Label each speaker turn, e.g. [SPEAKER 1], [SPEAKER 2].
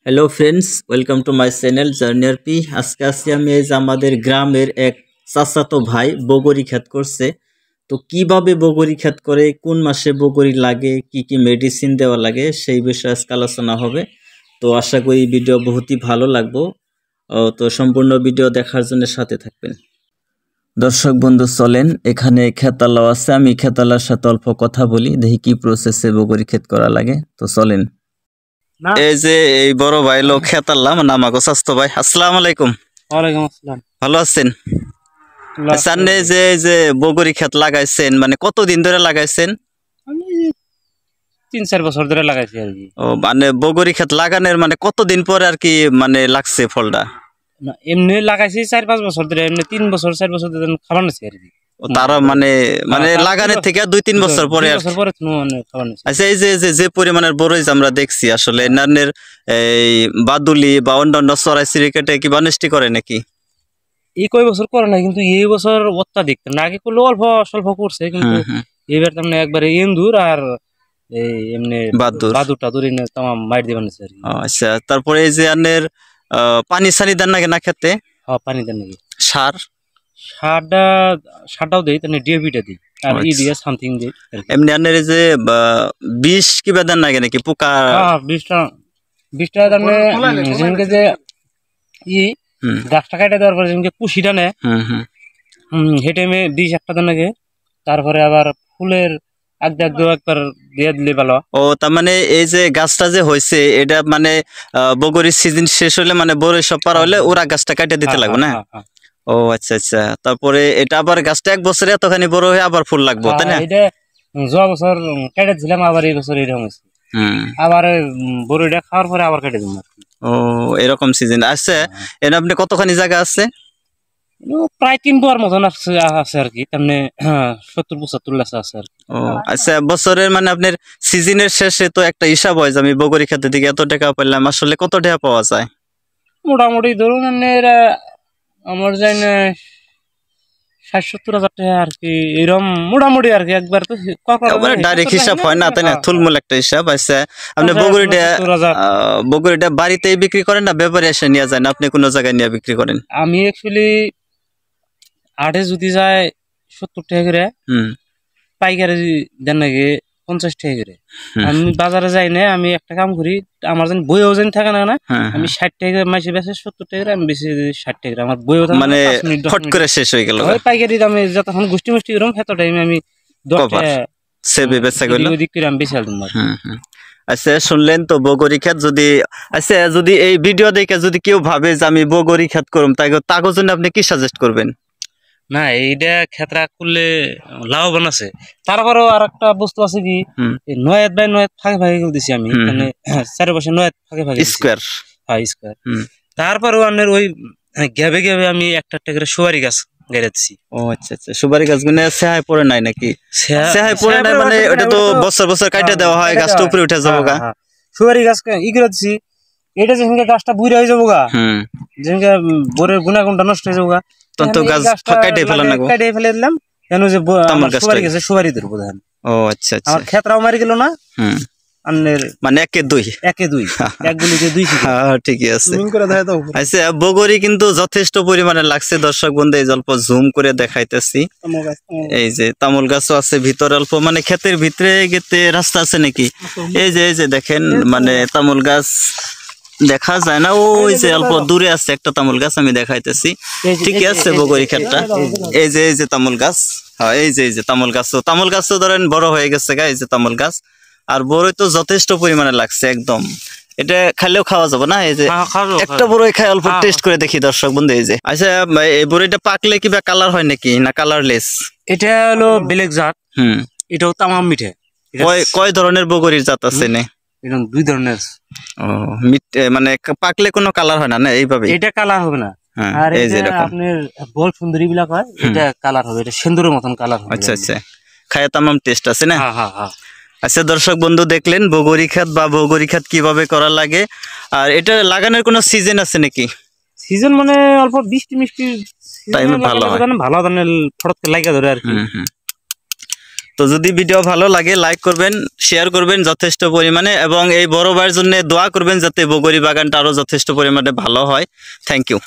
[SPEAKER 1] Hello friends, welcome to my channel journey RP. আজকে আসছি আমি এই যে আমাদের গ্রামের এক চাচাতো ভাই বগরি ক্ষেত করছে। তো কিভাবে বগরি ক্ষেত করে, কোন মাসে বগরি লাগে, কি কি মেডিসিন দেওয়া লাগে, সেই বিষয়ে আজকে আলোচনা হবে। তো আশা করি ভিডিও বহুতই ভালো লাগবো। তো সম্পূর্ণ ভিডিও দেখার জন্য সাথে থাকবেন। দর্শক বন্ধু চলেন, এখানে খেতালাও আছে, আমি খেতালার সাথে অল্প কথা বলি, দেখি কি প্রসেসে বগরি ক্ষেত করা লাগে। তো চলেন। এই যে এই বড় ভাই লোক খেতাল্লাম না, আমাকে স্বাস্থ্য ভাই, আসসালামু আলাইকুম।
[SPEAKER 2] ওয়ালাইকুম আসসালাম।
[SPEAKER 1] ভালো আছেন? সামনে যে যে বগরি ক্ষেত লাগাইছেন, মানে কতদিন ধরে লাগাইছেন?
[SPEAKER 2] আমি 3-4 বছর ধরে লাগাইছি আর কি।
[SPEAKER 1] ও মানে বগরি ক্ষেত লাগানোর মানে কতদিন পরে আর কি মানে লাগছে ফলটা?
[SPEAKER 2] না, এমনি লাগাইছি 4-5 বছর ধরে, এমনি 3-4 বছর ধরে খাবার নিছি আর কি।
[SPEAKER 1] তারা মানে মানে লাগানোর থেকে 2-3 বছর পরে আর
[SPEAKER 2] মানে খাবার নিছি।
[SPEAKER 1] আচ্ছা, এই যে যে যে পরিমাণের বড়ই আমরা দেখছি, আসলে নানের এই বাদুলি বা অন্যান্য চড়াই চিরিকেটে কি বানিষ্টি করে নাকি?
[SPEAKER 2] এই কয় বছর করে না, কিন্তু এই বছর অত্যাধিক। না আগে করলে অল্প স্বল্প করছে, কিন্তু এবার তো একবারে এন্দুর আর এই এমনি বাদুর টাদুর এনে তামাম মাইর দিবেন আর কি।
[SPEAKER 1] আচ্ছা, তারপরে এই যে আনের পানি সানি দেন নাকি না খেতে?
[SPEAKER 2] হ্যাঁ, পানি দেন নাকি। সারটাও দেই, তাহলে ডিএপিটা দিই আর ই দিয়ে সামথিং দিই।
[SPEAKER 1] এমনি আনের এই যে বিষ কিবা দেন নাকি নাকি পোকা?
[SPEAKER 2] হ্যাঁ, বিষটা যেমনকে যে গাছটা কাটে দেওয়ার পরে যেমনকে কুশিটা নেয়, সেই টাইমে বিষ একটা দেন নাকি। তারপরে আবার ফুলের একবার দিয়ে দিলে ভালো।
[SPEAKER 1] ও তার মানে এই যে গাছটা যে হয়েছে, এটা মানে বগরির সিজন শেষ হলে মানে বড়ই সব পারা হলে ওরা গাছটা কাটে দিতে লাগবে না? ও আচ্ছা আচ্ছা, তারপরে এটা আবার গাছটা 1 বছরে এতখানি বড় হয়ে আবার ফুল লাগবে, তাই না?
[SPEAKER 2] এটা যাওয়া বছর কেটে দিলাম, আবার এই বছর এরকম হয়েছে। আবার বড়িটা খাওয়ার পরে আবার কেটে দিলাম।
[SPEAKER 1] ও এরকম সিজন আছে। এর আপনি কতখানি জায়গা আছে?
[SPEAKER 2] প্রায় 3 বিঘার মতন আছে আর কি, তেমনি 70-75 গাছ আছে আর কি।
[SPEAKER 1] ও আচ্ছা, বছরের মানে আপনার সিজনের শেষে তো একটা হিসাব হয় যে আমি বগরি খেতে দিকে এত টাকা পেলাম, আসলে কত টাকা পাওয়া যায়?
[SPEAKER 2] মোটামুটি ধরুন আমার যাই না 60-70 হাজার টাকা আর কি, এরকম মোটামুটি আর কি। একবার তো
[SPEAKER 1] ডাইরেক্ট হিসাব হয় না, তাই না? থুলমূল একটা হিসাব আছে। আপনি বগরিটা বাড়িতেই বিক্রি করেন না ব্যাপারে এসে নিয়ে যায়, না আপনি কোনো জায়গায় নিয়ে বিক্রি করেন?
[SPEAKER 2] আমি অ্যাকচুয়ালি আড়ে যদি যায় 70 টাকা করে, পাইকারি দেন নাকি 50 টাকা করে। আমি বাজারে যাই না, আমি একটা কাম করি, আমার যেন বইও যেন থাকে না, আমি 60 টাকা মাসে বেচে 70 টাকা করে, আমি বেশি 60 টাকা আমার বইও
[SPEAKER 1] মানে ফট করে শেষ হয়ে গেল।
[SPEAKER 2] পাইকারি দামে যতক্ষণ গোষ্ঠী মুষ্টি এরকম হেত টাইমে আমি 10 টাকা
[SPEAKER 1] সেবে বেচা গেল।
[SPEAKER 2] ওদিক করে আমি বেশি আলতাম।
[SPEAKER 1] আচ্ছা, শুনলেন তো বগরি ক্ষেত। যদি আচ্ছা, যদি এই ভিডিও দেখে যদি কেউ ভাবে যে আমি বগরি ক্ষেত করব, তার জন্য আপনি কি সাজেস্ট করবেন?
[SPEAKER 2] না, এইটা ক্ষেত্রা করলে লাভবান আছে। তারপরেও আর একটা বস্তু আছে কি, নয়াত বাই নয়াত ফাঁকে ফাঁকে দিছি আমি, মানে 4 বছর নয়াত ফাঁকে ফাঁকে
[SPEAKER 1] স্কয়ার।
[SPEAKER 2] হ্যাঁ, স্কয়ার। তারপরেও আপনার ওই গ্যাবে গ্যাবে আমি একটা করে সুপারি গাছ গাড়াচ্ছি।
[SPEAKER 1] ও আচ্ছা আচ্ছা, সুপারি গাছ মানে সেহায় পড়ে নাই নাকি? সেহায় পড়ে নাই মানে ওটা তো বছর বছর কাটে দেওয়া হয়, গাছটা উপরে উঠে যাবো গা।
[SPEAKER 2] সুপারি গাছ ই করে দিছি, এটা যেখানে গাছটা বুড়ে হয়ে যাবো গা, যেখানে বোরের গুণাগুণটা নষ্ট হয়ে যাবো গা, তখন তো গাছ কাটে ফেলে দিলাম। কেন যে সুপারি গাছে সুপারি ধরবো ধান।
[SPEAKER 1] ও আচ্ছা আচ্ছা,
[SPEAKER 2] আমার ক্ষেত্রাও মারি গেল না।
[SPEAKER 1] মানে একে দুই ঠিকই আছে। আচ্ছা, বগরি কিন্তু যথেষ্ট পরিমাণে লাগছে। দর্শক বন্ধু, এই অল্প জুম করে দেখাইতেছি। এই যে তামুল গাছও আছে ভিতরে অল্প, মানে ক্ষেতের ভিতরে গেতে রাস্তা আছে নাকি? এই যে দেখেন, মানে তামুল গাছ দেখা যায় না, ওই যে অল্প দূরে আছে একটা তামুল গাছ, আমি দেখাইতেছি। ঠিকই আছে বগরি ক্ষেতটা। এই যে তামুল গাছ, হ্যাঁ এই যে তামুল গাছ তো ধরেন বড় হয়ে গেছে গা, এই যে তামুল গাছ। আর বড়ই তো যথেষ্ট পরিমাণে লাগছে একদম। এটা খাইলেও খাওয়া যাবে না? এই যে একটা বড়ই খাই, অল্প টেস্ট করে দেখি দর্শক বন্ধু। এই যে আচ্ছা, এই বড়ইটা পাকলে কি বা কালার হয় নাকি না কালারলেস?
[SPEAKER 2] এটা হলো ব্ল্যাক জাত। এটাও তামাম মিঠে।
[SPEAKER 1] কয় ধরনের বগরির জাত আছে?
[SPEAKER 2] এরকম 2 ধরনের।
[SPEAKER 1] ও মানে পাকলে কোনো কালার হয় না? না এইভাবে
[SPEAKER 2] এটা কালার হবে না। আর এই যে আপনার বল সুন্দরী বিলাক হয়, এটা কালার হবে, এটা সিন্দুরের মতন কালার হবে।
[SPEAKER 1] আচ্ছা আচ্ছা, খায় তামাম টেস্ট আছে না? আচ্ছা দর্শক বন্ধু, দেখলেন বগরি ক্ষেত বা বগরি ক্ষেত কিভাবে করা লাগে। আর এটা লাগানোর কোনো সিজন আছে নাকি?
[SPEAKER 2] সিজন মানে অল্প বৃষ্টি মিষ্টি টাইমে ভালো হয়, ভালো ধরনের ফটকে লাগা ধরে আর কি।
[SPEAKER 1] তো যদি ভিডিও ভালো লাগে লাইক করবেন, শেয়ার করবেন যথেষ্ট পরিমাণে, এবং এই বড় ভাইয়ের জন্য দোয়া করবেন যাতে বগরি বাগানটা আরো যথেষ্ট পরিমাণে ভালো হয়। Thank you.